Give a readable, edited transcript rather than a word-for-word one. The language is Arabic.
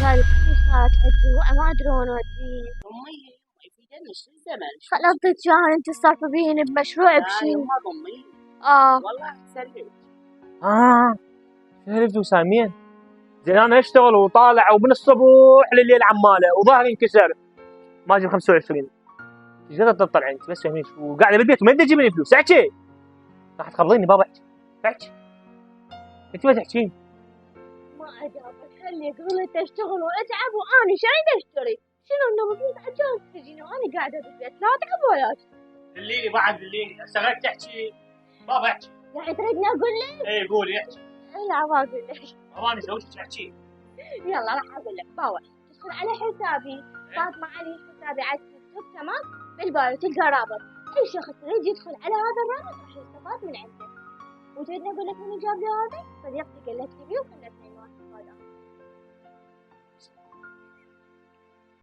هذه فلوسات ما ادري وين اوديه. امي يفيدني شو الزمن. خل اعطيك اياها انت تصرفين بمشروع بشي. يما امي والله سلمت. شهرت وسامين زين. انا اشتغل وطالع ومن الصبح لليل عماله وظهري انكسر ما اجيب 25. ايش قدر تطلع انت بس فهمين شو قاعده بالبيت وما تجيب لي فلوس. احكي راح تخبطيني بابا. احكي انت ما تحكين. ما اجابك خلي قلت اشتغل واتعب وانا شايد اشتري. شنو انه المفروض اجازة تجيني وانا قاعده بالبيت لا اتعب ولا اشتري. دليني بعد دليني اشتغلت تحكي بابا احكي. يعني تريدني اقول لك؟ اي قولي احكي. لا ما اقول لك. انا زوجتك تحكي. يلا راح اقول لك باوع تدخل على حسابي فاطمه علي حسابي على التيك توك تمام. بالبايو تلقى رابط اي شخص يريد يدخل على هذا الرابط راح يستفاد من عندك. وتريدني اقول لك من جاب لي هذا صديقتي قالت لي بيه